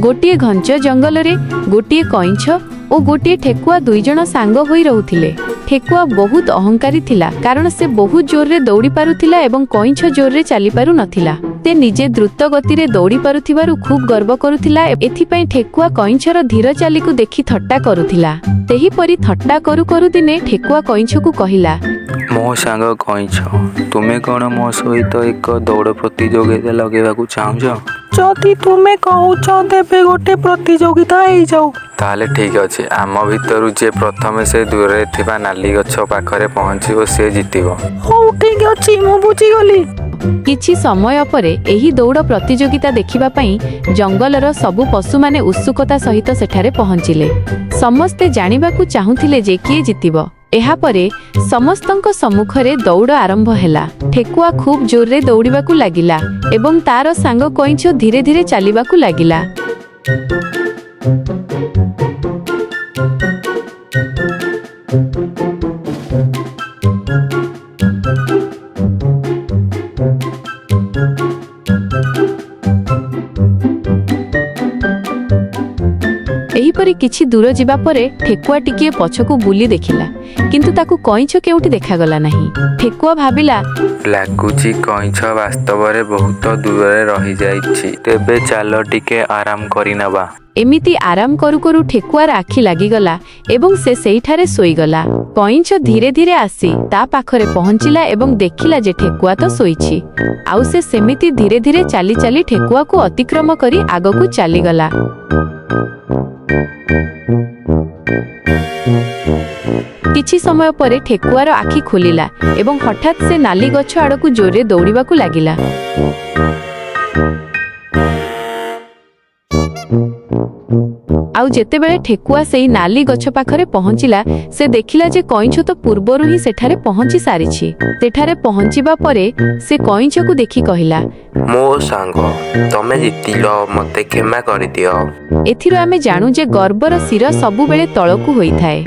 गोटे घंच जंगल रे गोटे कइंछ और गोटे ठेकुआ दुई जण सांग होई रहुथिले। ठेकुआ बहुत अहंकारी थिला कारण से बहुत जोर रे दौड़ी पारुथिला एवं कइंछ जोर रे चली पारु नथिला। ते निजे द्रुत गति रे दौड़ी पारुथिबारु खूब गर्व करुथिला। एथिपई ठेकुआ कइंछर धीर चाली को देखि थट्टा करुथिला। तेही परी थट्टा करू करू दिने ठेकुआ कइंछ को कहिला, मो सांग कइंछ, तुमे कोन मो सहित एक दौड़ प्रतियोगिता लगेबाकू चाहुछ? जदि तुमे कहूछ तेबे गोटे प्रतियोगिता हो जाऊ। ताले ठीक अछि। आम भितरु जे प्रथमे से दूर रे थिबा नाली गछ पाखरे पहुँचिबो से जितिबो। हो ठीक अछि, मु बुझी गली। किछि समय परे एही दौड़ प्रतियोगिता देखिबा पई जंगलर सबु पशु माने उत्सुकता सहित सेठारे पहुँचिले। समस्ते जानिबाकू चाहुथिले जे किए जितिबो। एहा परे समस्तंक सम्मुखरे दौड़ आरंभ हैला। ठेकुआ खूब जोर रे दौड़िबाकू लागिला एवं तार सांग कइंछ धीरे धीरे चलिबाकू लागिला। एहीपरी किछि दूर जिबा परे ठेकुआ टिकिए पछकू बुली देखिला, किंतु ताकू कइंछ केउटी देखागला नाही। ठेकुआ भाबिला, लागुची कइंछ वास्तव रे बहुत दूर रे रहि जाइछि, तेबे चालो टिके आराम करि नबा। एमिति आराम करू करू ठेकुआर आखि लागिगला एवं से सेइठारे सोईगला। कइंछ धीरे धीरे आसी ता पाखरे पहुंचिला एवं देखिला जे ठेकुआ तो सोईछि। आउ से सेमिति धीरे धीरे चाली चाली ठेकुआ को अतिक्रम करी आगकू चालीगला। किछि समय परे ठेकुआर आखि खोलिला एवं हठात से नाली गछ आड़कू जोरे दौड़िबाकू लागिला। आउ जेतेबेले ठेकुआ सेई नाली गछ पाखरे पहुंचिला से देखिला जे कइंछ तो पूर्वरु ही सेठारे पहुंची सारिछि। सेठारे पहुंचिबा परे से कइंछ को देखि कहिला, मो सांग, तमे जितिलो, मते क्षमा करि दियो। एथिरो आमे जानु जे गर्वर सिर सबु बेले तळकू होइथाए।